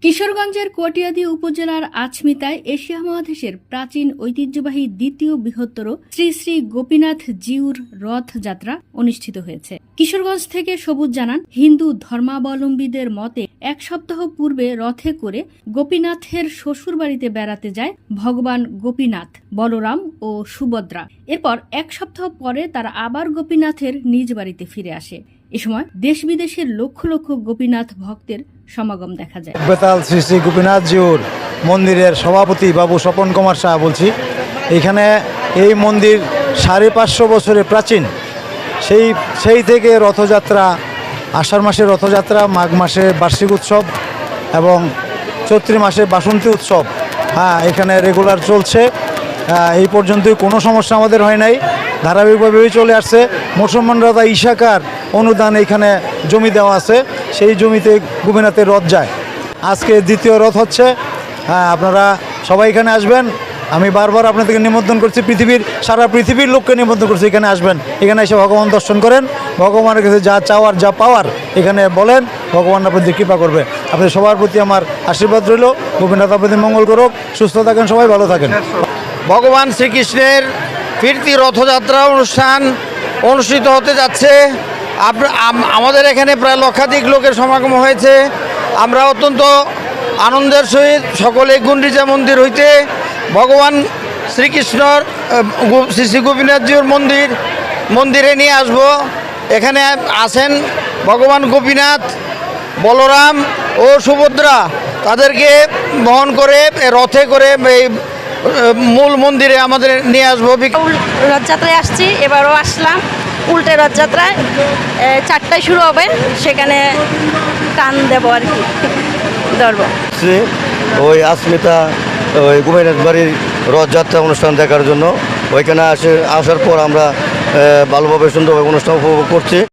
কিশোরগঞ্জের কটিয়াদী উপজেলার আচমিতায় এশিয়া মহাদেশের প্রাচীন ঐতিহ্যবাহী দ্বিতীয় বৃহত্তর শ্রী শ্রী গোপীনাথ জিউর রথযাত্রা অনুষ্ঠিত হয়েছে। কিশোরগঞ্জ থেকে সবুজ জানান, হিন্দু ধর্মাবলম্বীদের মতে এক সপ্তাহ পূর্বে রথে করে গোপীনাথের শ্বশুরবাড়িতে বেড়াতে যায় ভগবান গোপীনাথ, বলরাম ও সুভদ্রা। এরপর এক সপ্তাহ পরে তারা আবার গোপীনাথের নিজ বাড়িতে ফিরে আসে। এ সময় দেশ বিদেশের লক্ষ লক্ষ গোপীনাথ ভক্তের সমাগম দেখা যায়। বেতাল শ্রী শ্রী গোপীনাথ জিউর মন্দিরের সভাপতি বাবু স্বপন কুমার শাহ বলছি। এখানে এই মন্দির 550 বছরের প্রাচীন। সেই থেকে রথযাত্রা, আষাঢ় মাসে রথযাত্রা, মাঘ মাসে বার্ষিক উৎসব এবং চৈত্র মাসে বাসন্তী উৎসব এখানে রেগুলার চলছে। এই পর্যন্তই কোনো সমস্যা আমাদের হয় নাই, ধারাবাহিকভাবেই চলে আসছে। মুসলমানরা ইশাকার অনুদান এখানে জমি দেওয়া আছে, সেই জমিতে গোপীনাথের রথ যায়। আজকে দ্বিতীয় রথ হচ্ছে। আপনারা সবাই এখানে আসবেন। আমি বারবার আপনাদেরকে নিমন্ত্রণ করছি, সারা পৃথিবীর লোককে নিমন্ত্রণ করছি এখানে আসবেন। এখানে এসে ভগবান দর্শন করেন, ভগবানের কাছে যা চাওয়ার যা পাওয়ার এখানে বলেন, ভগবান আপনাদের কৃপা করবে। আপনাদের সবার প্রতি আমার আশীর্বাদ রইল। গোপীনাথ আপনাদের মঙ্গল করুক, সুস্থ থাকেন, সবাই ভালো থাকেন। ভগবান শ্রীকৃষ্ণের ফিরতি রথযাত্রা অনুষ্ঠান অনুষ্ঠিত হতে যাচ্ছে। আমাদের এখানে প্রায় লক্ষাধিক লোকের সমাগম হয়েছে। আমরা অত্যন্ত আনন্দের সহিত সকলে গুন্ডিচা মন্দির হইতে ভগবান শ্রীকৃষ্ণর শ্রী শ্রী গোপীনাথজিউর মন্দিরে নিয়ে আসব। এখানে আছেন ভগবান গোপীনাথ, বলরাম ও সুভদ্রা। তাদেরকে বহন করে রথে করে এই মূল মন্দিরে আমাদের নিয়ে আসবো। রথযাত্রায় আসছি, এবারও আসলাম। উল্টে রথযাত্রায় 4টায় শুরু হবে, সেখানে টান দেবো আর কি, ধরবো। ওই আচমিতা ওই গোপীনাথ বাড়ির রথযাত্রা অনুষ্ঠান দেখার জন্য ওইখানে আসার পর আমরা ভালোভাবে সুন্দরভাবে অনুষ্ঠান উপভোগ করছি।